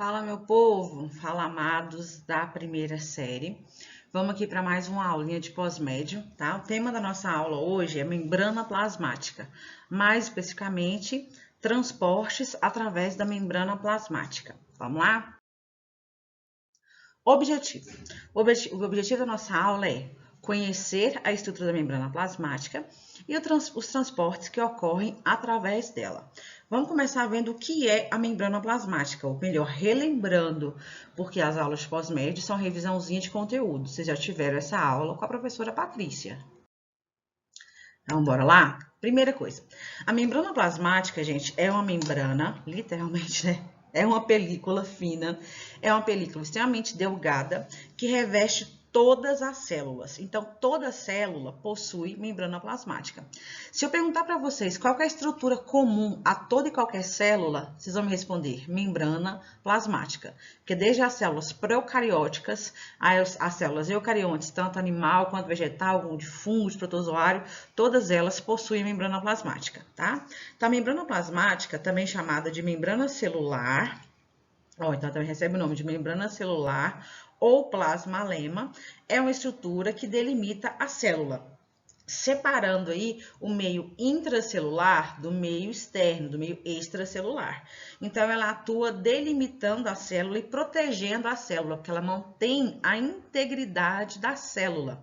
Fala, meu povo, fala, amados da primeira série. Vamos aqui para mais uma aulinha de pós-médio, tá? O tema da nossa aula hoje é membrana plasmática, mais especificamente, transportes através da membrana plasmática. Vamos lá? Objetivo. O objetivo da nossa aula é conhecer a estrutura da membrana plasmática e os transportes que ocorrem através dela. Vamos começar vendo o que é a membrana plasmática, ou melhor, relembrando, porque as aulas de pós-médio são revisãozinha de conteúdo. Vocês já tiveram essa aula com a professora Patrícia. Então, bora lá? Primeira coisa, a membrana plasmática, gente, é uma membrana, literalmente, né? É uma película fina, é uma película extremamente delgada que reveste todas as células. Então, toda célula possui membrana plasmática. Se eu perguntar para vocês qual é a estrutura comum a toda e qualquer célula, vocês vão me responder membrana plasmática. Porque desde as células procarióticas, as células eucariontes, tanto animal quanto vegetal, como de fungo, de protozoário, todas elas possuem membrana plasmática, tá? Então, a membrana plasmática, também chamada de membrana celular, então também recebe o nome de membrana celular ou plasmalema, é uma estrutura que delimita a célula, separando aí o meio intracelular do meio externo, do meio extracelular. Então, ela atua delimitando a célula e protegendo a célula, porque ela mantém a integridade da célula,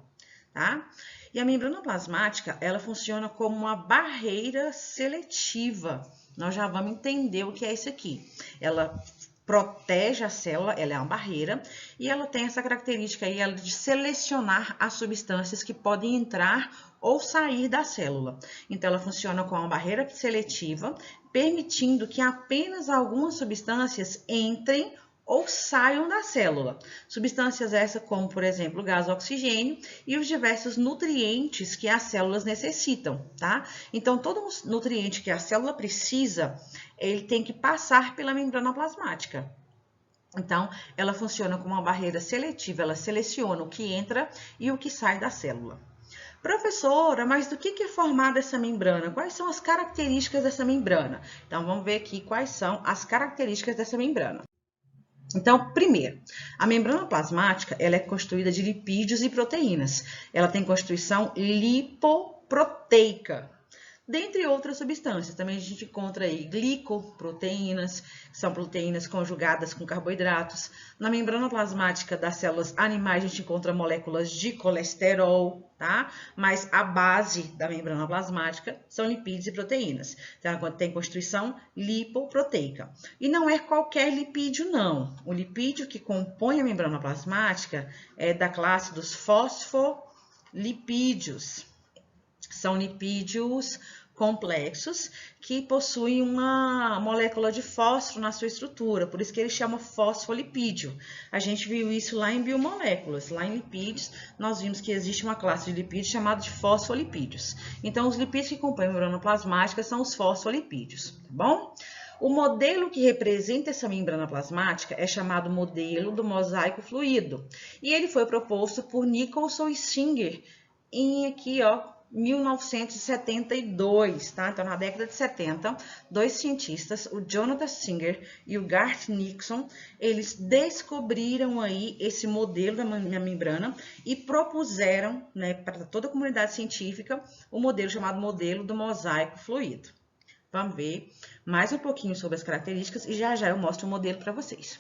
tá? E a membrana plasmática, ela funciona como uma barreira seletiva. Nós já vamos entender o que é isso aqui. Ela protege a célula, ela é uma barreira, e ela tem essa característica aí de selecionar as substâncias que podem entrar ou sair da célula. Então, ela funciona como uma barreira seletiva, permitindo que apenas algumas substâncias entrem ou saiam da célula. Substâncias essas como, por exemplo, o gás oxigênio e os diversos nutrientes que as células necessitam, tá? Então, todo nutriente que a célula precisa, ele tem que passar pela membrana plasmática. Então, ela funciona como uma barreira seletiva, ela seleciona o que entra e o que sai da célula. Professora, mas do que é formada essa membrana? Quais são as características dessa membrana? Então, vamos ver aqui quais são as características dessa membrana. Então, primeiro, a membrana plasmática ela é constituída de lipídios e proteínas. Ela tem constituição lipoproteica, dentre outras substâncias. Também a gente encontra aí glicoproteínas, que são proteínas conjugadas com carboidratos. Na membrana plasmática das células animais, a gente encontra moléculas de colesterol, tá? Mas a base da membrana plasmática são lipídios e proteínas. Então, ela tem constituição lipoproteica. E não é qualquer lipídio, não. O lipídio que compõe a membrana plasmática é da classe dos fosfolipídios. São lipídios complexos que possuem uma molécula de fósforo na sua estrutura, por isso que ele chama fosfolipídio. A gente viu isso lá em biomoléculas, lá em lipídios, nós vimos que existe uma classe de lipídios chamada de fosfolipídios. Então, os lipídios que compõem a membrana plasmática são os fosfolipídios, tá bom? O modelo que representa essa membrana plasmática é chamado modelo do mosaico fluido, e ele foi proposto por Nicholson e Singer em aqui, ó, 1972, tá? Então, na década de 70, dois cientistas, o Jonathan Singer e o Garth Nixon, eles descobriram aí esse modelo da membrana e propuseram, né, para toda a comunidade científica, o modelo chamado modelo do mosaico fluido. Vamos ver mais um pouquinho sobre as características e já já eu mostro o modelo para vocês.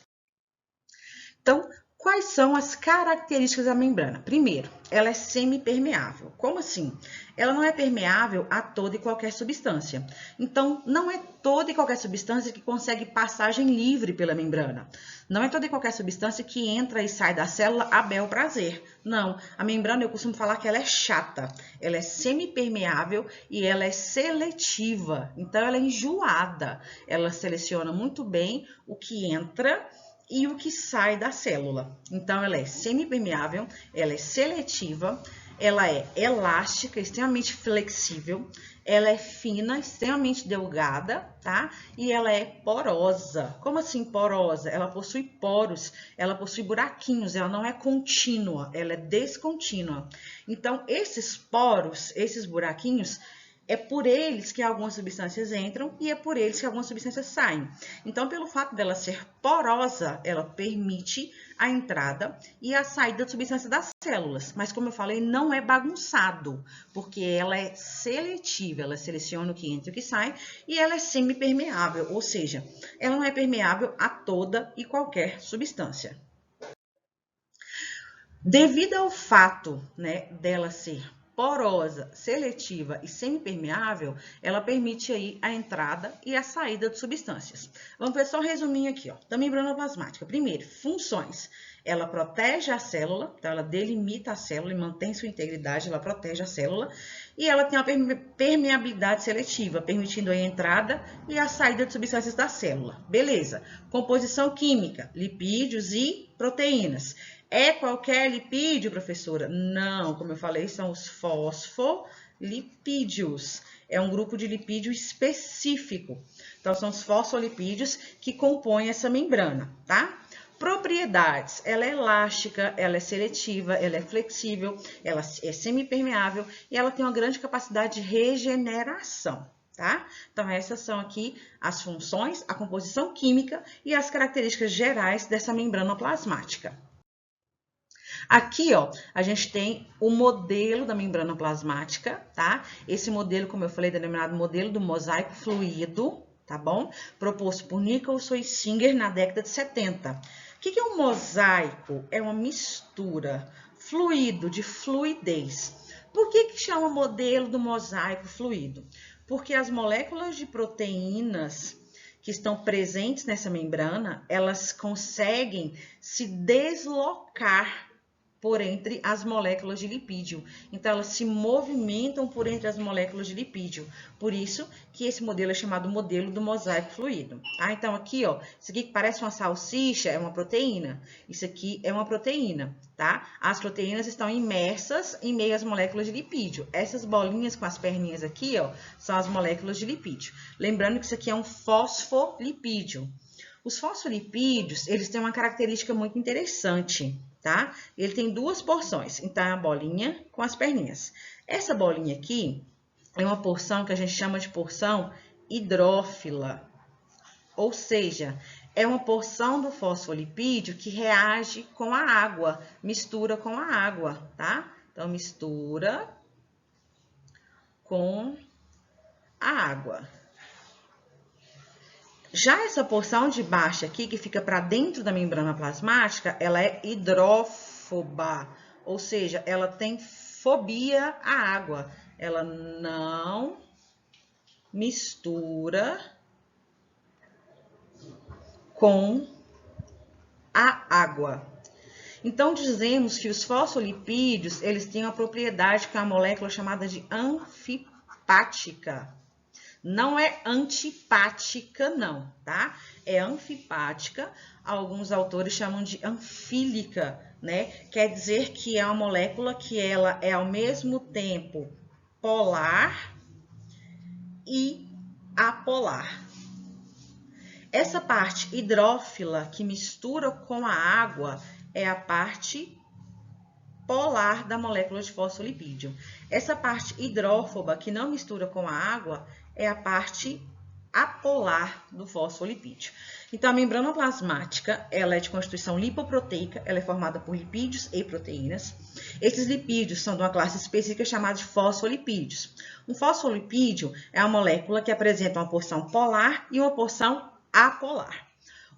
Então, quais são as características da membrana? Primeiro, ela é semipermeável. Como assim? Ela não é permeável a toda e qualquer substância. Então, não é toda e qualquer substância que consegue passagem livre pela membrana. Não é toda e qualquer substância que entra e sai da célula a bel prazer. Não, a membrana eu costumo falar que ela é chata. Ela é semipermeável e ela é seletiva. Então, ela é enjoada. Ela seleciona muito bem o que entra e o que sai da célula. Então, ela é semipermeável, ela é seletiva, ela é elástica, extremamente flexível, ela é fina, extremamente delgada, tá? E ela é porosa. Como assim porosa? Ela possui poros, ela possui buraquinhos, ela não é contínua, ela é descontínua. Então, esses poros, esses buraquinhos, é por eles que algumas substâncias entram e é por eles que algumas substâncias saem. Então, pelo fato dela ser porosa, ela permite a entrada e a saída de substância das células. Mas, como eu falei, não é bagunçado, porque ela é seletiva, ela seleciona o que entra e o que sai, e ela é semipermeável, ou seja, ela não é permeável a toda e qualquer substância. Devido ao fato, né, dela ser porosa, seletiva e semipermeável, ela permite aí a entrada e a saída de substâncias. Vamos ver só um resuminho aqui, ó, da membrana plasmática. Primeiro, funções. Ela protege a célula, então ela delimita a célula e mantém sua integridade, ela protege a célula. E ela tem uma permeabilidade seletiva, permitindo a entrada e a saída de substâncias da célula. Beleza. Composição química, lipídios e proteínas. É qualquer lipídio, professora? Não, como eu falei, são os fosfolipídios. É um grupo de lipídio específico. Então, são os fosfolipídios que compõem essa membrana, tá? Propriedades, ela é elástica, ela é seletiva, ela é flexível, ela é semipermeável e ela tem uma grande capacidade de regeneração, tá? Então, essas são aqui as funções, a composição química e as características gerais dessa membrana plasmática. Aqui, ó, a gente tem o modelo da membrana plasmática, tá? Esse modelo, como eu falei, denominado modelo do mosaico fluido, tá bom? Proposto por Nichols e Singer na década de 70. O que é um mosaico? É uma mistura, fluido, de fluidez. Por que chama modelo do mosaico fluido? Porque as moléculas de proteínas que estão presentes nessa membrana, elas conseguem se deslocar por entre as moléculas de lipídio. Então, elas se movimentam por entre as moléculas de lipídio. Por isso que esse modelo é chamado modelo do mosaico fluido. Ah, então, aqui, ó, isso aqui que parece uma salsicha é uma proteína. Isso aqui é uma proteína, tá? As proteínas estão imersas em meio às moléculas de lipídio. Essas bolinhas com as perninhas aqui, ó, são as moléculas de lipídio. Lembrando que isso aqui é um fosfolipídio. Os fosfolipídios, eles têm uma característica muito interessante, tá? Ele tem duas porções, então é a bolinha com as perninhas. Essa bolinha aqui é uma porção que a gente chama de porção hidrófila, ou seja, é uma porção do fosfolipídio que reage com a água, mistura com a água, tá? Então, mistura com a água. Já essa porção de baixo aqui, que fica para dentro da membrana plasmática, ela é hidrófoba, ou seja, ela tem fobia à água. Ela não mistura com a água. Então, dizemos que os fosfolipídios, eles têm uma propriedade que é uma molécula chamada de anfipática. Não é antipática, não, tá? É anfipática, alguns autores chamam de anfílica, né? Quer dizer que é uma molécula que ela é ao mesmo tempo polar e apolar. Essa parte hidrófila que mistura com a água é a parte polar da molécula de fosfolipídio. Essa parte hidrófoba que não mistura com a água é a parte apolar do fosfolipídio. Então, a membrana plasmática, ela é de constituição lipoproteica, ela é formada por lipídios e proteínas. Esses lipídios são de uma classe específica chamada de fosfolipídios. Um fosfolipídio é uma molécula que apresenta uma porção polar e uma porção apolar.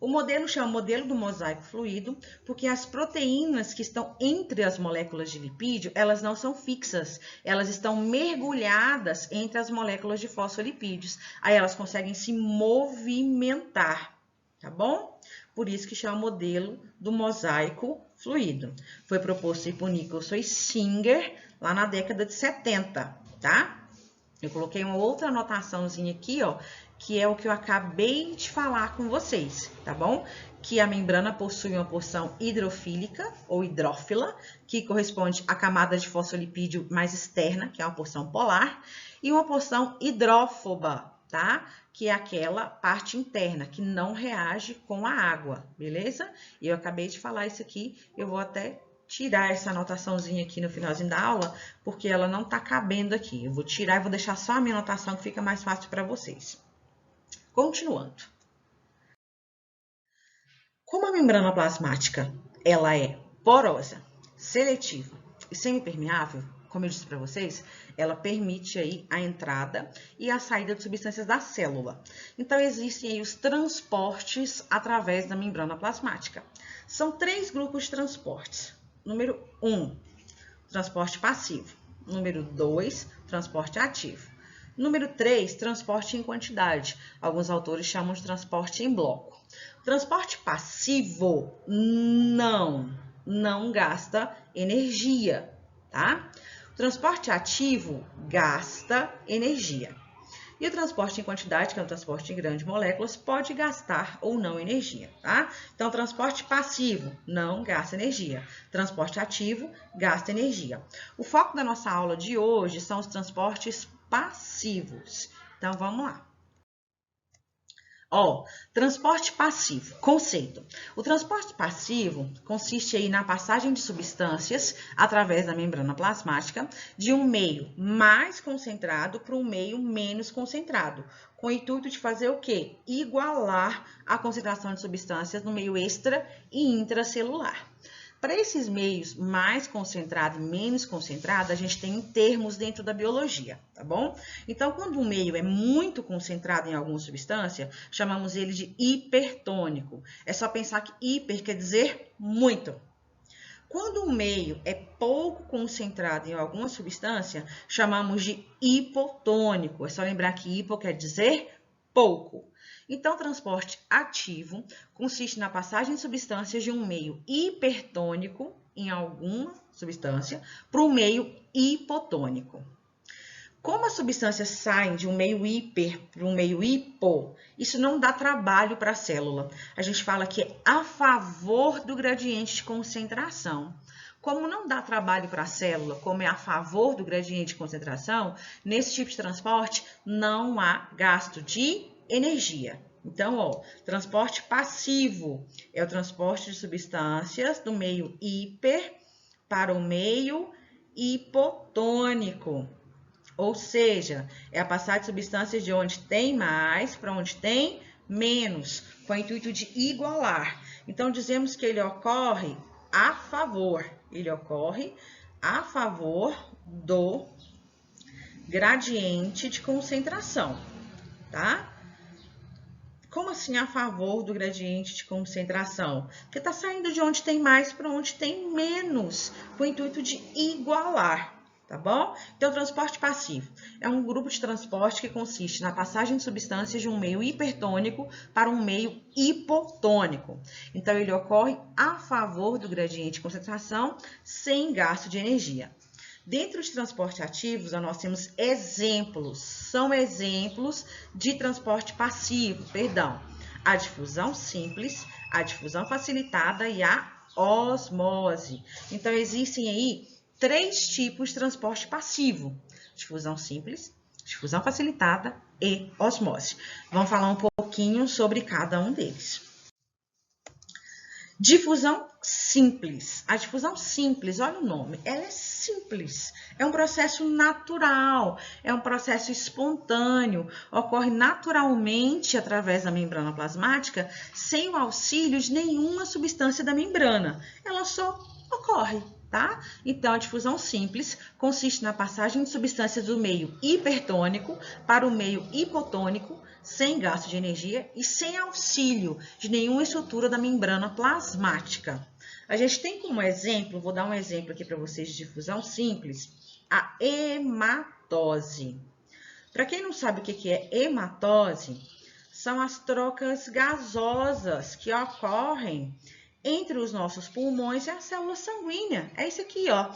O modelo chama modelo do mosaico fluido, porque as proteínas que estão entre as moléculas de lipídio, elas não são fixas, elas estão mergulhadas entre as moléculas de fosfolipídios. Aí elas conseguem se movimentar, tá bom? Por isso que chama modelo do mosaico fluido. Foi proposto por Nichols e Singer lá na década de 70, tá? Eu coloquei uma outra anotaçãozinha aqui, ó, que é o que eu acabei de falar com vocês, tá bom? Que a membrana possui uma porção hidrofílica ou hidrófila, que corresponde à camada de fosfolipídio mais externa, que é uma porção polar, e uma porção hidrófoba, tá? Que é aquela parte interna, que não reage com a água, beleza? E eu acabei de falar isso aqui, eu vou até tirar essa anotaçãozinha aqui no finalzinho da aula, porque ela não está cabendo aqui. Eu vou tirar e vou deixar só a minha anotação, que fica mais fácil para vocês. Continuando. Como a membrana plasmática ela é porosa, seletiva e semipermeável, como eu disse para vocês, ela permite aí a entrada e a saída de substâncias da célula. Então, existem aí os transportes através da membrana plasmática. São 3 grupos de transportes. Número 1, transporte passivo. Número 2, transporte ativo. Número 3, transporte em quantidade. Alguns autores chamam de transporte em bloco. Transporte passivo não gasta energia, tá? O transporte ativo gasta energia. E o transporte em quantidade, que é o transporte em grandes moléculas, pode gastar ou não energia, tá? Então, transporte passivo não gasta energia. Transporte ativo gasta energia. O foco da nossa aula de hoje são os transportes passivos. Então, vamos lá. Transporte passivo, conceito. O transporte passivo consiste aí na passagem de substâncias através da membrana plasmática de um meio mais concentrado para um meio menos concentrado, com o intuito de fazer o quê? Igualar a concentração de substâncias no meio extra e intracelular. Para esses meios mais concentrado e menos concentrado, a gente tem termos dentro da biologia, tá bom? Então, quando um meio é muito concentrado em alguma substância, chamamos ele de hipertônico. É só pensar que hiper quer dizer muito. Quando um meio é pouco concentrado em alguma substância, chamamos de hipotônico. É só lembrar que hipo quer dizer pouco. Então, o transporte ativo consiste na passagem de substâncias de um meio hipertônico em alguma substância para um meio hipotônico. Como as substâncias saem de um meio hiper para um meio hipo, isso não dá trabalho para a célula. A gente fala que é a favor do gradiente de concentração. Como não dá trabalho para a célula, como é a favor do gradiente de concentração, nesse tipo de transporte não há gasto de energia. Então, transporte passivo é o transporte de substâncias do meio hiper para o meio hipotônico. Ou seja, é a passagem de substâncias de onde tem mais para onde tem menos, com o intuito de igualar. Então, dizemos que ele ocorre a favor. Ele ocorre a favor do gradiente de concentração, tá? Como assim a favor do gradiente de concentração? Porque está saindo de onde tem mais para onde tem menos, com o intuito de igualar, tá bom? Então, o transporte passivo é um grupo de transporte que consiste na passagem de substâncias de um meio hipertônico para um meio hipotônico. Então, ele ocorre a favor do gradiente de concentração, sem gasto de energia. Dentro de transporte ativos, nós temos exemplos, são exemplos de transporte passivo, a difusão simples, a difusão facilitada e a osmose. Então, existem aí 3 tipos de transporte passivo, difusão simples, difusão facilitada e osmose. Vamos falar um pouquinho sobre cada um deles. Difusão simples. A difusão simples, olha o nome, ela é simples. É um processo natural, é um processo espontâneo, ocorre naturalmente através da membrana plasmática, sem o auxílio de nenhuma substância da membrana. Ela só ocorre, tá? Então, a difusão simples consiste na passagem de substâncias do meio hipertônico para o meio hipotônico, sem gasto de energia e sem auxílio de nenhuma estrutura da membrana plasmática. A gente tem como exemplo, vou dar um exemplo aqui para vocês de difusão simples, a hematose. Para quem não sabe o que é hematose, são as trocas gasosas que ocorrem entre os nossos pulmões e a célula sanguínea. É isso aqui, ó.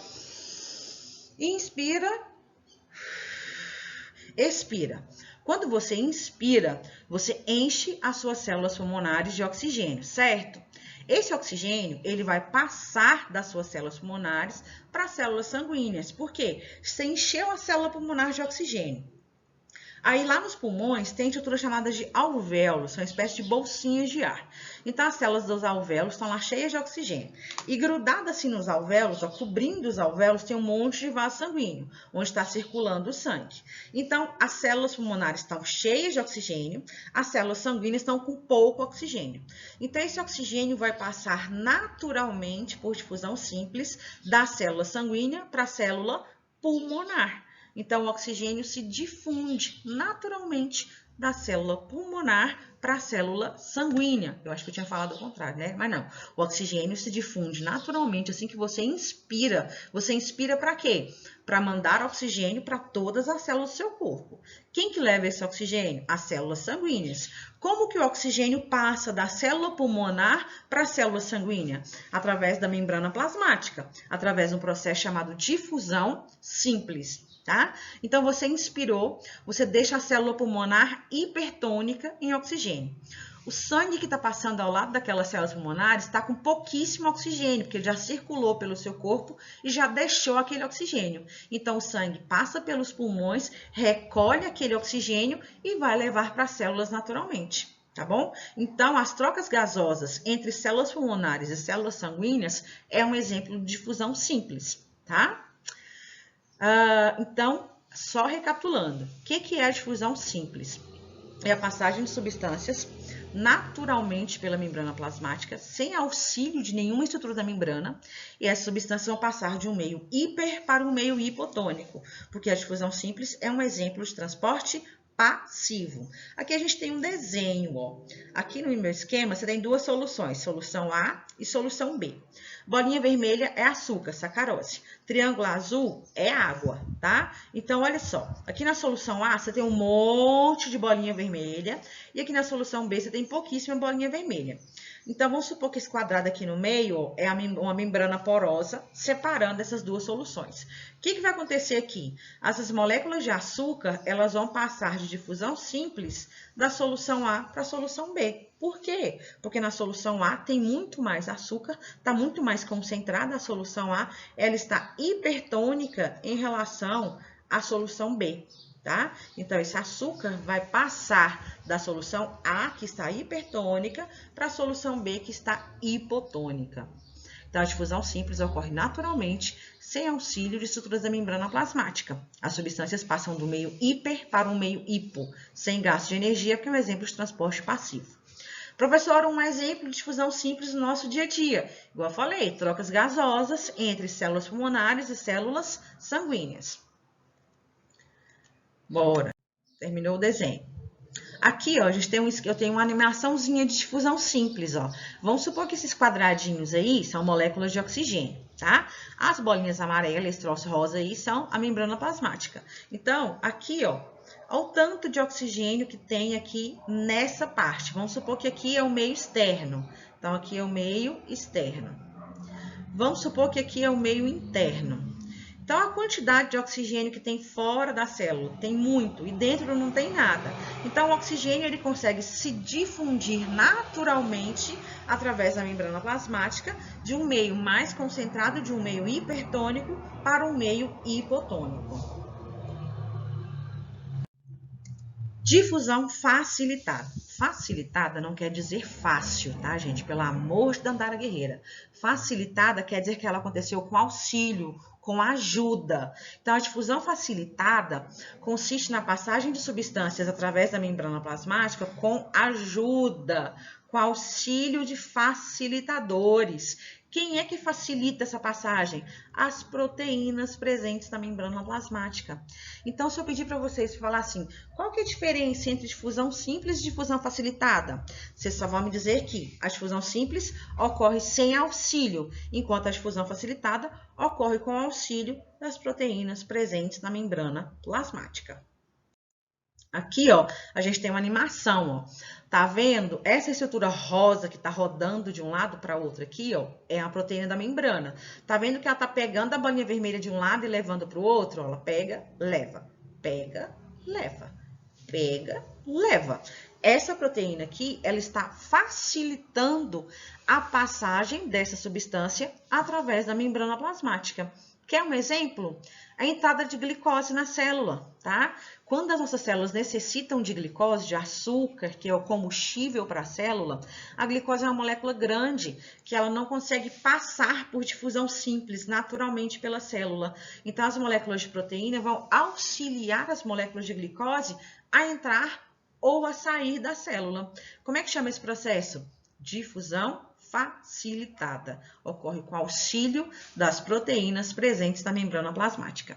Inspira, expira. Quando você inspira, você enche as suas células pulmonares de oxigênio, certo? Esse oxigênio, ele vai passar das suas células pulmonares para as células sanguíneas. Por quê? Você encheu a célula pulmonar de oxigênio. Aí lá nos pulmões tem estruturas chamadas de alvéolos, são uma espécie de bolsinhas de ar. Então as células dos alvéolos estão lá cheias de oxigênio. E grudada assim nos alvéolos, ó, cobrindo os alvéolos, tem um monte de vaso sanguíneo, onde está circulando o sangue. Então as células pulmonares estão cheias de oxigênio, as células sanguíneas estão com pouco oxigênio. Então esse oxigênio vai passar naturalmente por difusão simples da célula sanguínea para a célula pulmonar. Então, o oxigênio se difunde naturalmente da célula pulmonar para a célula sanguínea. Eu acho que eu tinha falado o contrário, né? Mas não. O oxigênio se difunde naturalmente assim que você inspira. Você inspira para quê? Para mandar oxigênio para todas as células do seu corpo. Quem que leva esse oxigênio? As células sanguíneas. Como que o oxigênio passa da célula pulmonar para a célula sanguínea? Através da membrana plasmática, através de um processo chamado difusão simples. Tá? Então, você inspirou, você deixa a célula pulmonar hipertônica em oxigênio. O sangue que está passando ao lado daquelas células pulmonares está com pouquíssimo oxigênio, porque ele já circulou pelo seu corpo e já deixou aquele oxigênio. Então, o sangue passa pelos pulmões, recolhe aquele oxigênio e vai levar para as células naturalmente. Tá bom? Então, as trocas gasosas entre células pulmonares e células sanguíneas é um exemplo de difusão simples, tá? Então, só recapitulando, o que é a difusão simples? É a passagem de substâncias naturalmente pela membrana plasmática, sem auxílio de nenhuma estrutura da membrana, e essas substâncias vão passar de um meio hiper para um meio hipotônico, porque a difusão simples é um exemplo de transporte passivo. Aqui a gente tem um desenho, ó. Aqui no meu esquema você tem duas soluções, solução A e solução B. Bolinha vermelha é açúcar, sacarose. Triângulo azul é água, tá? Então, olha só. Aqui na solução A, você tem um monte de bolinha vermelha. E aqui na solução B, você tem pouquíssima bolinha vermelha. Então, vamos supor que esse quadrado aqui no meio ó, é uma membrana porosa, separando essas duas soluções. O que vai acontecer aqui? Essas moléculas de açúcar, elas vão passar de difusão simples da solução A para a solução B. Por quê? Porque na solução A tem muito mais açúcar, está muito mais concentrada a solução A, ela está hipertônica em relação à solução B, tá? Então, esse açúcar vai passar da solução A, que está hipertônica, para a solução B, que está hipotônica. Então, a difusão simples ocorre naturalmente, sem auxílio de estruturas da membrana plasmática. As substâncias passam do meio hiper para um meio hipo, sem gasto de energia, que é um exemplo de transporte passivo. Professor, um exemplo de difusão simples no nosso dia a dia. Igual eu falei, trocas gasosas entre células pulmonares e células sanguíneas. Bora. Terminou o desenho. Aqui, ó, eu tenho uma animaçãozinha de difusão simples, ó. Vamos supor que esses quadradinhos aí são moléculas de oxigênio, tá? As bolinhas amarelas, esse troço rosa aí, são a membrana plasmática. Então, aqui, ó, olha o tanto de oxigênio que tem aqui nessa parte. Vamos supor que aqui é o meio externo. Então, aqui é o meio externo. Vamos supor que aqui é o meio interno. Então, a quantidade de oxigênio que tem fora da célula tem muito e dentro não tem nada. Então, o oxigênio ele consegue se difundir naturalmente através da membrana plasmática de um meio mais concentrado, de um meio hipertônico para um meio hipotônico. Difusão facilitada. Facilitada não quer dizer fácil, tá, gente? Pelo amor de Dandara Guerreira. Facilitada quer dizer que ela aconteceu com auxílio, com ajuda. Então, a difusão facilitada consiste na passagem de substâncias através da membrana plasmática com ajuda, com auxílio de facilitadores. Quem é que facilita essa passagem? As proteínas presentes na membrana plasmática. Então, se eu pedir para vocês falar assim, qual que é a diferença entre difusão simples e difusão facilitada? Vocês só vão me dizer que a difusão simples ocorre sem auxílio, enquanto a difusão facilitada ocorre com auxílio das proteínas presentes na membrana plasmática. Aqui, ó, a gente tem uma animação, ó. Tá vendo? Essa estrutura rosa que tá rodando de um lado para outro aqui, ó, é a proteína da membrana. Tá vendo que ela tá pegando a bolinha vermelha de um lado e levando para o outro? Ó, ela pega, leva, pega, leva, pega, leva. Essa proteína aqui, ela está facilitando a passagem dessa substância através da membrana plasmática. Quer um exemplo? A entrada de glicose na célula, tá? Quando as nossas células necessitam de glicose, de açúcar, que é o combustível para a célula, a glicose é uma molécula grande que ela não consegue passar por difusão simples, naturalmente pela célula. Então, as moléculas de proteína vão auxiliar as moléculas de glicose a entrar ou a sair da célula. Como é que chama esse processo? Difusão facilitada. Ocorre com auxílio das proteínas presentes na membrana plasmática.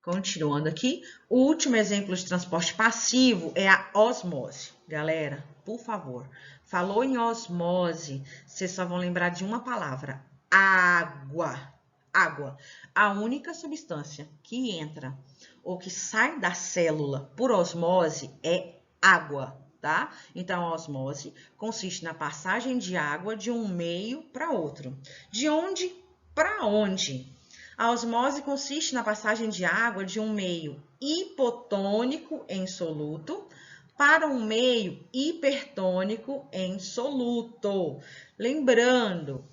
Continuando aqui, o último exemplo de transporte passivo é a osmose. Galera, por favor, falou em osmose, vocês só vão lembrar de uma palavra: água. Água. A única substância que entra ou que sai da célula por osmose é água. Tá? Então, a osmose consiste na passagem de água de um meio para outro. De onde para onde? A osmose consiste na passagem de água de um meio hipotônico em soluto para um meio hipertônico em soluto. Lembrando,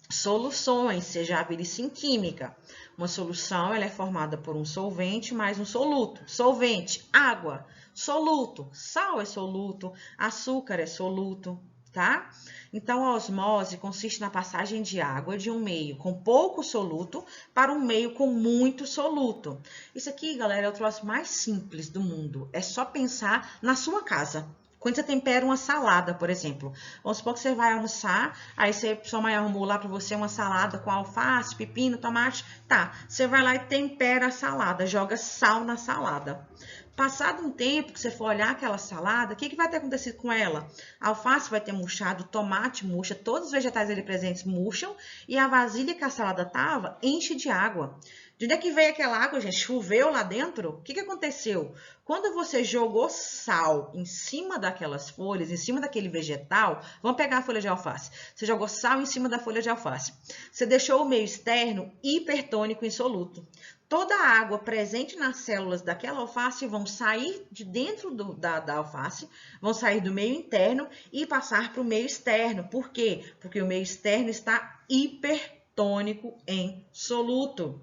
soluções, seja hábilis em química. Uma solução ela é formada por um solvente mais um soluto. Solvente, água. Soluto, sal é soluto, açúcar é soluto, tá? Então, a osmose consiste na passagem de água de um meio com pouco soluto para um meio com muito soluto. Isso aqui, galera, é o troço mais simples do mundo. É só pensar na sua casa. Quando você tempera uma salada, por exemplo, vamos supor que você vai almoçar, aí sua mãe arrumou lá para você uma salada com alface, pepino, tomate, tá, você vai lá e tempera a salada, joga sal na salada. Passado um tempo que você for olhar aquela salada, o que vai ter acontecido com ela? A alface vai ter murchado, o tomate murcha, todos os vegetais ali presentes murcham e a vasilha que a salada estava enche de água. De onde é que veio aquela água, gente? Choveu lá dentro? O que aconteceu? Quando você jogou sal em cima daquelas folhas, em cima daquele vegetal, vamos pegar a folha de alface. Você jogou sal em cima da folha de alface. Você deixou o meio externo hipertônico insoluto. Toda a água presente nas células daquela alface vão sair de dentro da alface, vão sair do meio interno e passar para o meio externo. Por quê? Porque o meio externo está hipertônico em soluto.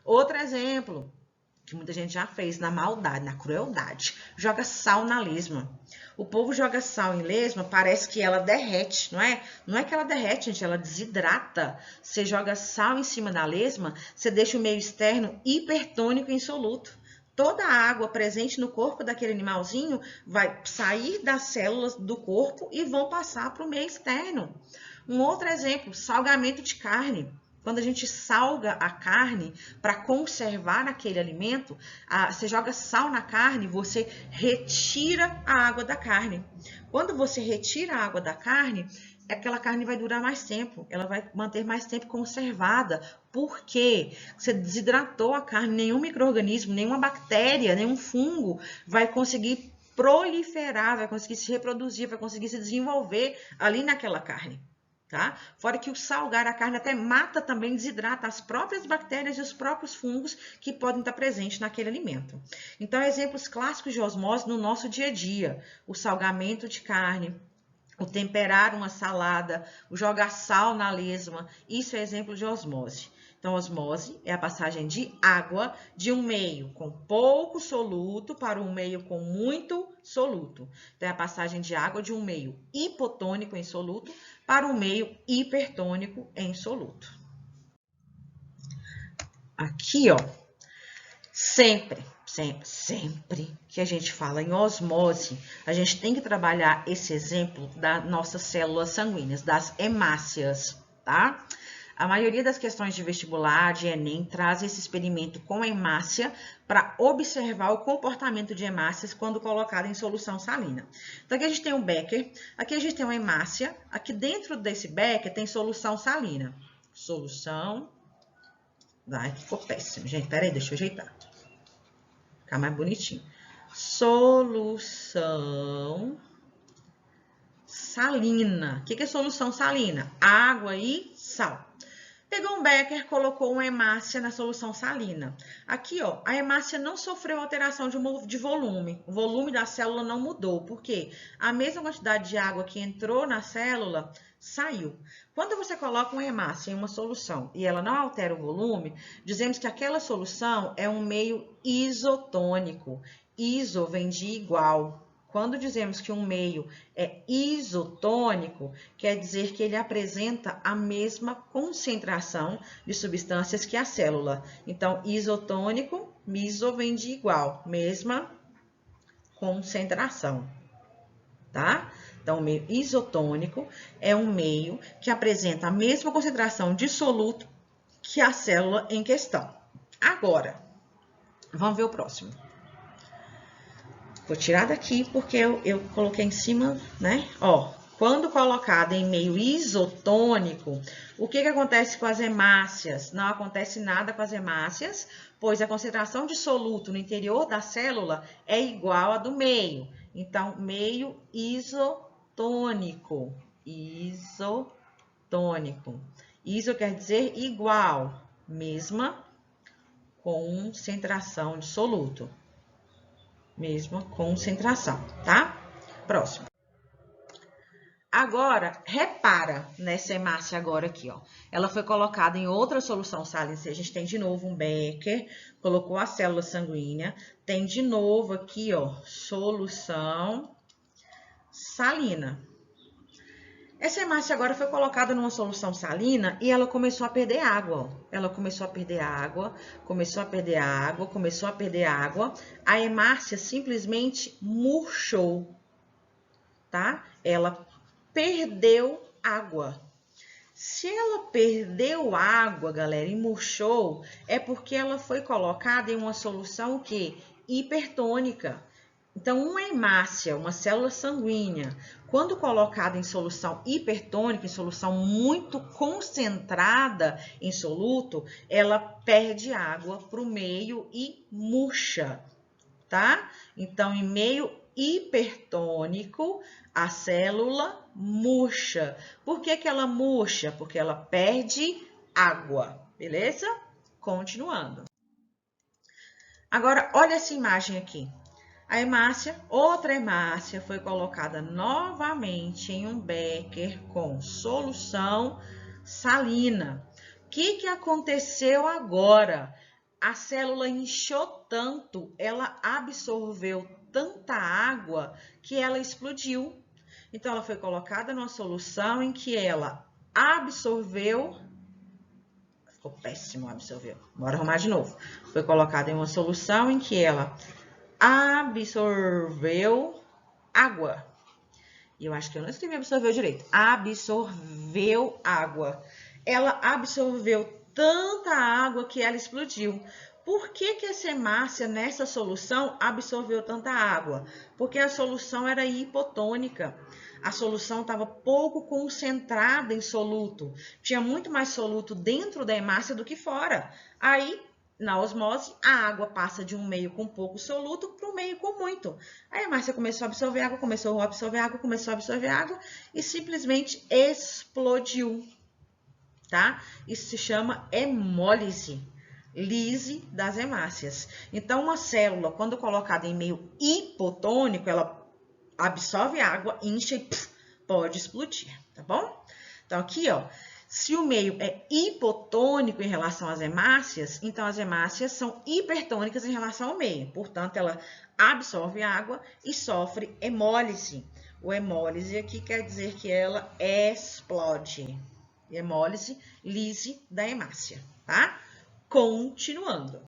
Outro exemplo, que muita gente já fez na maldade, na crueldade, joga sal na lesma. O povo joga sal em lesma, parece que ela derrete, não é? Não é que ela derrete, gente, ela desidrata. Você joga sal em cima da lesma, você deixa o meio externo hipertônico em soluto. Toda a água presente no corpo daquele animalzinho vai sair das células do corpo e vão passar para o meio externo. Um outro exemplo, salgamento de carne. Quando a gente salga a carne para conservar aquele alimento, você joga sal na carne, você retira a água da carne. Quando você retira a água da carne, aquela carne vai durar mais tempo, ela vai manter mais tempo conservada. Por quê? Você desidratou a carne, nenhum micro-organismo, nenhuma bactéria, nenhum fungo vai conseguir proliferar, vai conseguir se reproduzir, vai conseguir se desenvolver ali naquela carne. Tá? Fora que o salgar a carne até mata também, desidrata as próprias bactérias e os próprios fungos que podem estar presentes naquele alimento. Então, exemplos clássicos de osmose no nosso dia a dia: o salgamento de carne, o temperar uma salada, o jogar sal na lesma, isso é exemplo de osmose. Então, osmose é a passagem de água de um meio com pouco soluto para um meio com muito soluto. Então, é a passagem de água de um meio hipotônico em soluto para um meio hipertônico em soluto. Aqui, ó, sempre que a gente fala em osmose, a gente tem que trabalhar esse exemplo das nossas células sanguíneas, das hemácias, tá? A maioria das questões de vestibular, de Enem, traz esse experimento com hemácia para observar o comportamento de hemácias quando colocada em solução salina. Então, aqui a gente tem um becker, aqui a gente tem uma hemácia, aqui dentro desse becker tem solução salina. Solução... Ai, ficou péssimo, gente. Peraí, deixa eu ajeitar. Ficar mais bonitinho. Solução salina. O que é solução salina? Água e sal. Pegou um becker, colocou uma hemácia na solução salina. Aqui, ó, a hemácia não sofreu alteração de volume. O volume da célula não mudou. Por quê? A mesma quantidade de água que entrou na célula saiu. Quando você coloca uma hemácia em uma solução e ela não altera o volume, dizemos que aquela solução é um meio isotônico. Iso vem de igual. Quando dizemos que um meio é isotônico, quer dizer que ele apresenta a mesma concentração de substâncias que a célula. Então, isotônico, iso vem de igual, mesma concentração, tá? Então, o meio isotônico é um meio que apresenta a mesma concentração de soluto que a célula em questão. Agora, vamos ver o próximo. Vou tirar daqui porque eu coloquei em cima, né? Ó, quando colocado em meio isotônico, o que acontece com as hemácias? Não acontece nada com as hemácias, pois a concentração de soluto no interior da célula é igual à do meio. Então, meio isotônico. Isotônico. Iso quer dizer igual, mesma concentração de soluto. Mesma concentração, tá? Próximo. Agora, repara nessa hemácia agora aqui, ó. Ela foi colocada em outra solução salina. A gente tem de novo um becker, colocou a célula sanguínea. Tem de novo aqui, ó, solução salina. Essa hemácia agora foi colocada numa solução salina e ela começou a perder água. Ó. Ela começou a perder água, começou a perder água, começou a perder água. A hemácia simplesmente murchou, tá? Ela perdeu água. Se ela perdeu água, galera, e murchou, é porque ela foi colocada em uma solução o quê? Hipertônica. Então, uma hemácia, uma célula sanguínea, quando colocada em solução hipertônica, em solução muito concentrada em soluto, ela perde água para o meio e murcha, tá? Então, em meio hipertônico, a célula murcha. Por que ela murcha? Porque ela perde água, beleza? Continuando. Agora, olha essa imagem aqui. A hemácia, outra hemácia, foi colocada novamente em um becker com solução salina. O que aconteceu agora? A célula inchou tanto, ela absorveu tanta água que ela explodiu. Então, ela foi colocada numa solução em que ela absorveu. Ficou péssimo, absorveu. Bora arrumar de novo. Foi colocada em uma solução em que ela absorveu água. E eu acho que eu não escrevi absorveu direito. Absorveu água. Ela absorveu tanta água que ela explodiu. Por que essa hemácia nessa solução absorveu tanta água? Porque a solução era hipotônica. A solução estava pouco concentrada em soluto. Tinha muito mais soluto dentro da hemácia do que fora. Aí, na osmose, a água passa de um meio com pouco soluto para um meio com muito. A hemácia começou a absorver água, começou a absorver água, começou a absorver água e simplesmente explodiu, tá? Isso se chama hemólise, lise das hemácias. Então, uma célula, quando colocada em meio hipotônico, ela absorve água, incha e pode explodir, tá bom? Então, aqui, ó. Se o meio é hipotônico em relação às hemácias, então as hemácias são hipertônicas em relação ao meio. Portanto, ela absorve água e sofre hemólise. O hemólise aqui quer dizer que ela explode. Hemólise, lise da hemácia, tá? Continuando.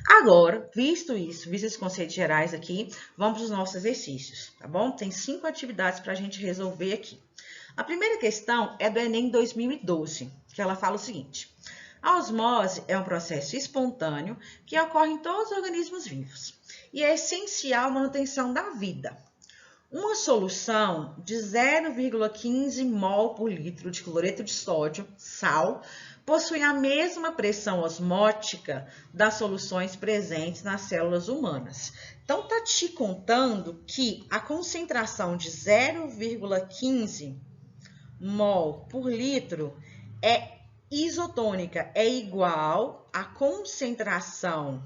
Agora, visto isso, visto esses conceitos gerais aqui, vamos para os nossos exercícios, tá bom? Tem 5 atividades para a gente resolver aqui. A primeira questão é do Enem 2012, que ela fala o seguinte: a osmose é um processo espontâneo que ocorre em todos os organismos vivos e é essencial à manutenção da vida. Uma solução de 0,15 mol por litro de cloreto de sódio, sal, possui a mesma pressão osmótica das soluções presentes nas células humanas. Então, tá te contando que a concentração de 0,15 mol por litro é isotônica, é igual à concentração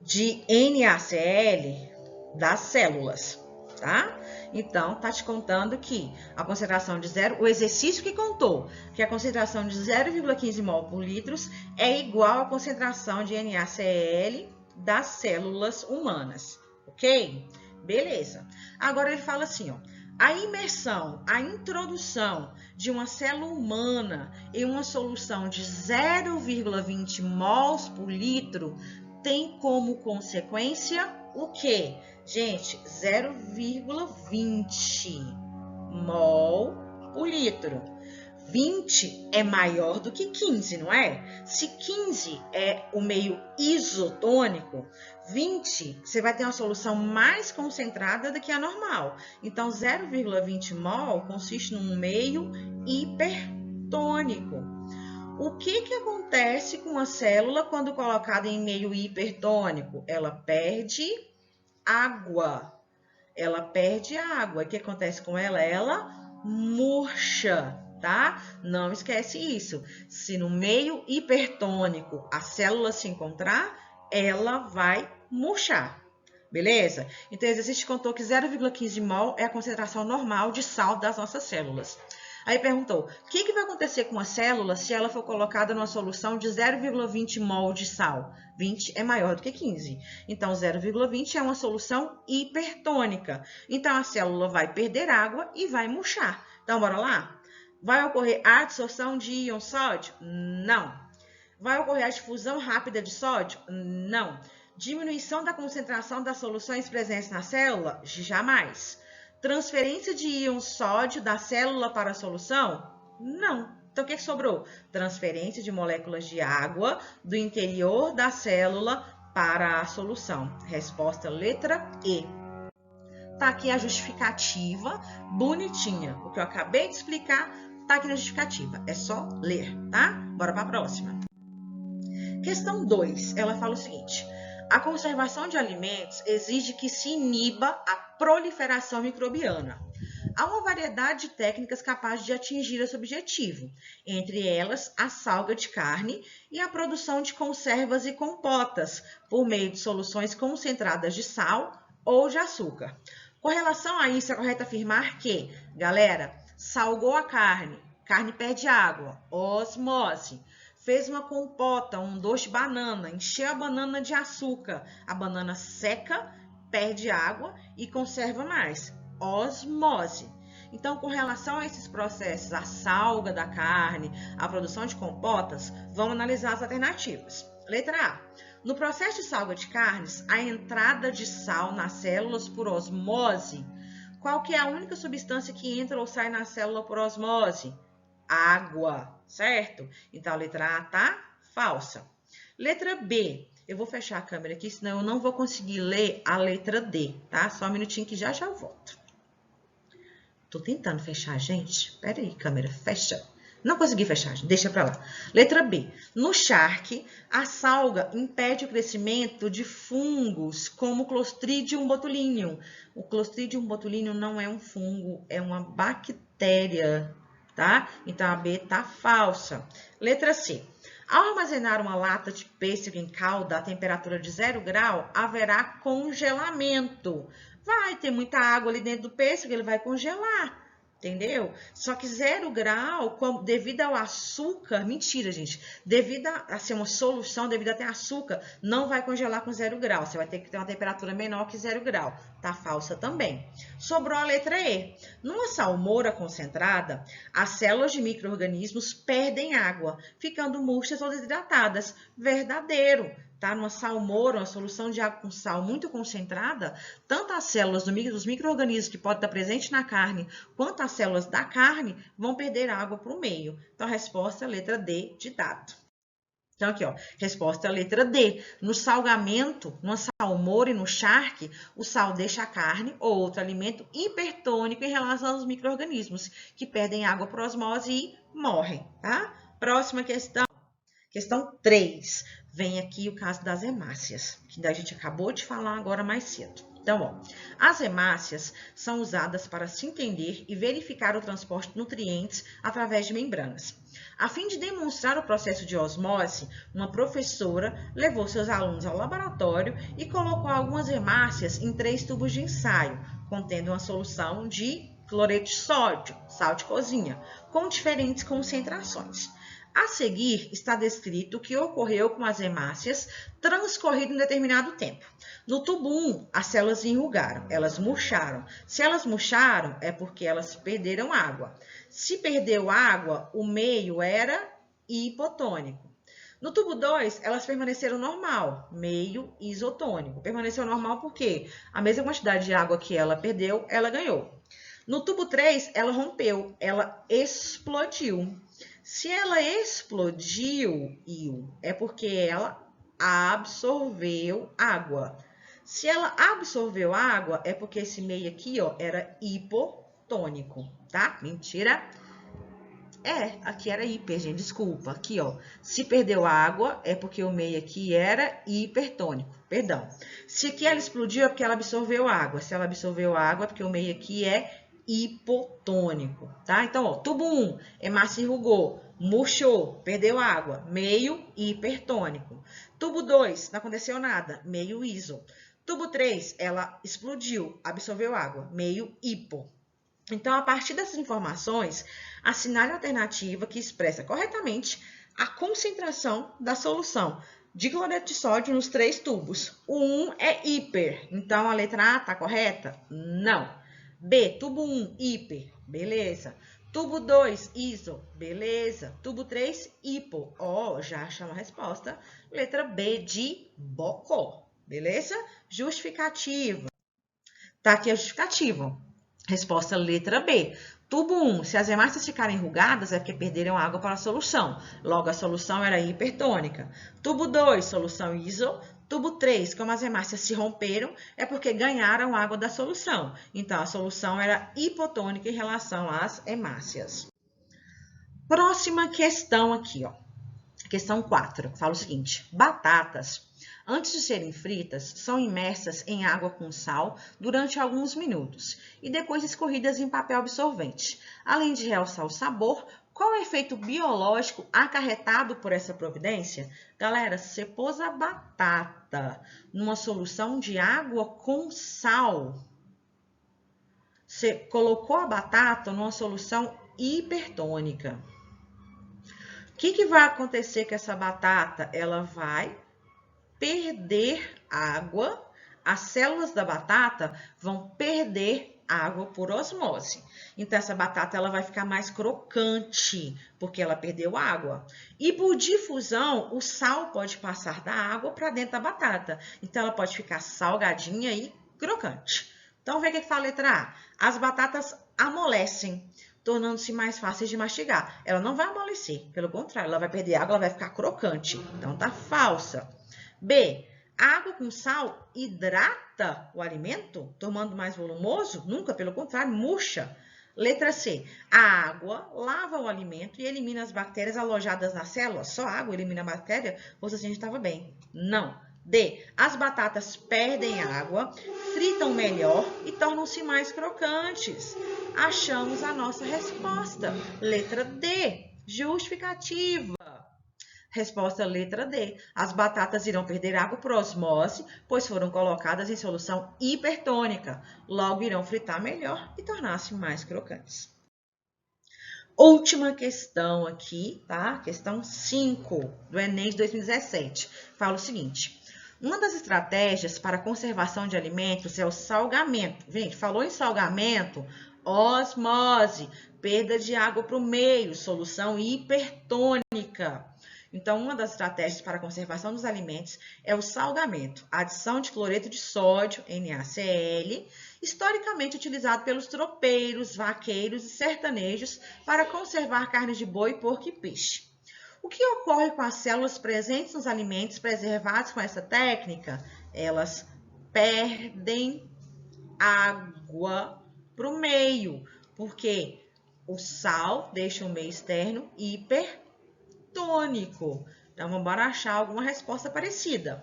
de NaCl das células, tá? Então, tá te contando que a concentração de o exercício que contou, que a concentração de 0,15 mol por litro é igual à concentração de NaCl das células humanas, ok? Beleza. Agora ele fala assim, ó, a imersão, a introdução de uma célula humana em uma solução de 0,20 mols por litro tem como consequência o quê? Gente, 0,20 mol por litro. 20 é maior do que 15, não é? Se 15 é o meio isotônico, 20 você vai ter uma solução mais concentrada do que a normal. Então, 0,20 mol consiste num meio hipertônico. O que acontece com a célula quando colocada em meio hipertônico? Ela perde água. Ela perde água. O que acontece com ela? Ela murcha, tá? Não esquece isso. Se no meio hipertônico a célula se encontrar, ela vai murchar. Beleza? Então, o exercício contou que 0,15 mol é a concentração normal de sal das nossas células. Aí perguntou, o que vai acontecer com a célula se ela for colocada numa solução de 0,20 mol de sal? 20 é maior do que 15. Então, 0,20 é uma solução hipertônica. Então, a célula vai perder água e vai murchar. Então, bora lá? Vai ocorrer a adsorção de íon sódio? Não. Vai ocorrer a difusão rápida de sódio? Não. Diminuição da concentração das soluções presentes na célula? Jamais. Transferência de íon sódio da célula para a solução? Não. Então, o que sobrou? Transferência de moléculas de água do interior da célula para a solução. Resposta letra E. Tá aqui a justificativa, bonitinha. O que eu acabei de explicar tá aqui na justificativa. É só ler, tá? Bora para a próxima. Questão 2. Ela fala o seguinte. A conservação de alimentos exige que se iniba a proliferação microbiana. Há uma variedade de técnicas capazes de atingir esse objetivo, entre elas a salga de carne e a produção de conservas e compotas, por meio de soluções concentradas de sal ou de açúcar. Com relação a isso, é correto afirmar que, galera, salgou a carne, carne perde água, osmose. Fez uma compota, um doce de banana, encheu a banana de açúcar. A banana seca, perde água e conserva mais. Osmose. Então, com relação a esses processos, a salga da carne, a produção de compotas, vamos analisar as alternativas. Letra A. No processo de salga de carnes, a entrada de sal nas células por osmose. Qual que é a única substância que entra ou sai na célula por osmose? Água, certo? Então, a letra A tá falsa. Letra B. Eu vou fechar a câmera aqui, senão eu não vou conseguir ler a letra D, tá? Só um minutinho que já volto. Tô tentando fechar, gente. Pera aí, câmera, fecha. Não consegui fechar, deixa pra lá. Letra B. No charque, a salga impede o crescimento de fungos como o Clostridium botulinum. O Clostridium botulinum não é um fungo, é uma bactéria, tá? Então, a B tá falsa. Letra C. Ao armazenar uma lata de pêssego em calda a temperatura de 0 grau, haverá congelamento. Vai ter muita água ali dentro do pêssego, ele vai congelar, entendeu? Só que 0 grau, devido ao açúcar, mentira, gente, devido a ser uma solução, devido a ter açúcar, não vai congelar com 0 grau. Você vai ter que ter uma temperatura menor que 0 grau. Tá falsa também. Sobrou a letra E. Numa salmoura concentrada, as células de micro-organismos perdem água, ficando murchas ou desidratadas. Verdadeiro. Tá? Numa salmoura, uma solução de água com sal muito concentrada, tanto as células dos micro-organismos que podem estar presentes na carne, quanto as células da carne vão perder água para o meio. Então, a resposta é a letra D de dado. Então, aqui, ó, resposta é a letra D. No salgamento, numa salmoura e no charque, o sal deixa a carne ou outro alimento hipertônico em relação aos micro-organismos, que perdem água por osmose e morrem, tá? Próxima questão. Questão 3. Vem aqui o caso das hemácias, que a gente acabou de falar agora mais cedo. Então, ó, as hemácias são usadas para se entender e verificar o transporte de nutrientes através de membranas. A fim de demonstrar o processo de osmose, uma professora levou seus alunos ao laboratório e colocou algumas hemácias em 3 tubos de ensaio, contendo uma solução de cloreto de sódio, sal de cozinha, com diferentes concentrações. A seguir, está descrito o que ocorreu com as hemácias transcorrido um determinado tempo. No tubo 1, as células enrugaram, elas murcharam. Se elas murcharam, é porque elas perderam água. Se perdeu água, o meio era hipotônico. No tubo 2, elas permaneceram normal, meio isotônico. Permaneceu normal porque a mesma quantidade de água que ela perdeu, ela ganhou. No tubo 3, ela rompeu, ela explodiu. Se ela explodiu, é porque ela absorveu água. Se ela absorveu água, é porque esse meio aqui, ó, era hipotônico, tá? Mentira. Aqui era hiper, gente, desculpa. Aqui, ó, se perdeu água, é porque o meio aqui era hipertônico, perdão. Se aqui ela explodiu, é porque ela absorveu água. Se ela absorveu água, é porque o meio aqui é hipotônico, tá? Então, ó, tubo 1, hemácia enrugou, murchou, perdeu água, meio hipertônico. Tubo 2, não aconteceu nada, meio iso. Tubo 3, ela explodiu, absorveu água, meio hipo. Então, a partir dessas informações, assinale a alternativa que expressa corretamente a concentração da solução de cloreto de sódio nos 3 tubos. O 1 é hiper, então a letra A está correta? Não. B, tubo 1, hiper, beleza. Tubo 2, iso, beleza. Tubo 3, hipo, ó, já achamos a resposta. Letra B de bocó, beleza? Justificativa. Tá aqui a justificativa. Resposta letra B. Tubo 1, se as hemácias ficarem enrugadas, é porque perderam água para a solução. Logo, a solução era hipertônica. Tubo 2, solução iso. Tubo 3, como as hemácias se romperam, é porque ganharam água da solução. Então, a solução era hipotônica em relação às hemácias. Próxima questão aqui, ó. Questão 4, fala o seguinte: batatas, antes de serem fritas, são imersas em água com sal durante alguns minutos e depois escorridas em papel absorvente. Além de realçar o sabor, qual é o efeito biológico acarretado por essa providência? Galera, você pôs a batata numa solução de água com sal. Você colocou a batata numa solução hipertônica. O que vai acontecer com essa batata? Ela vai perder água, as células da batata vão perder água por osmose. Então, essa batata ela vai ficar mais crocante, porque ela perdeu água. E por difusão, o sal pode passar da água para dentro da batata. Então, ela pode ficar salgadinha e crocante. Então, vê o que fala a letra A. As batatas amolecem, tornando-se mais fáceis de mastigar. Ela não vai amolecer, pelo contrário, ela vai perder água, ela vai ficar crocante. Então, tá falsa. B. A água com sal hidrata o alimento, tornando mais volumoso? Nunca, pelo contrário, murcha. Letra C. A água lava o alimento e elimina as bactérias alojadas na célula. Só a água elimina a bactéria? Ou se a gente estava bem? Não. D. As batatas perdem água, fritam melhor e tornam-se mais crocantes. Achamos a nossa resposta. Letra D. Justificativa. Resposta letra D. As batatas irão perder água por osmose, pois foram colocadas em solução hipertônica. Logo, irão fritar melhor e tornar-se mais crocantes. Última questão aqui, tá? Questão 5 do Enem de 2017. Fala o seguinte: uma das estratégias para a conservação de alimentos é o salgamento. Gente, falou em salgamento, osmose, perda de água para o meio, solução hipertônica. Então, uma das estratégias para a conservação dos alimentos é o salgamento, a adição de cloreto de sódio, NaCl, historicamente utilizado pelos tropeiros, vaqueiros e sertanejos para conservar carnes de boi, porco e peixe. O que ocorre com as células presentes nos alimentos preservados com essa técnica? Elas perdem água para o meio, porque o sal deixa o meio externo hipertônico. Então, vamos achar alguma resposta parecida.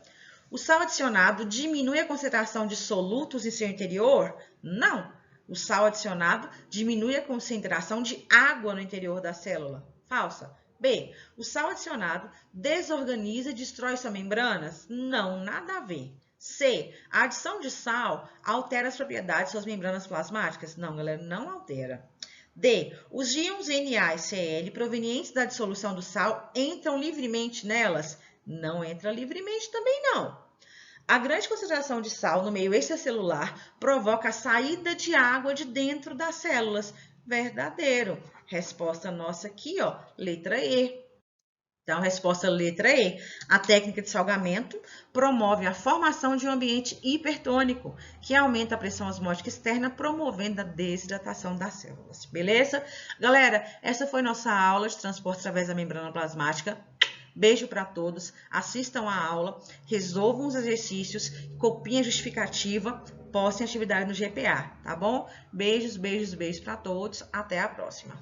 O sal adicionado diminui a concentração de solutos em seu interior? Não. O sal adicionado diminui a concentração de água no interior da célula? Falsa. B. O sal adicionado desorganiza e destrói suas membranas? Não, nada a ver. C. A adição de sal altera as propriedades de suas membranas plasmáticas? Não, galera, não altera. D. Os íons Na e Cl provenientes da dissolução do sal entram livremente nelas? Não entra livremente também não. A grande concentração de sal no meio extracelular provoca a saída de água de dentro das células? Verdadeiro. Resposta nossa aqui, ó, letra E. Então, resposta letra E. A técnica de salgamento promove a formação de um ambiente hipertônico, que aumenta a pressão osmótica externa, promovendo a desidratação das células. Beleza? Galera, essa foi nossa aula de transporte através da membrana plasmática. Beijo para todos, assistam a aula, resolvam os exercícios, copiem a justificativa, postem atividade no GPA, tá bom? Beijos, beijos, beijos para todos, até a próxima.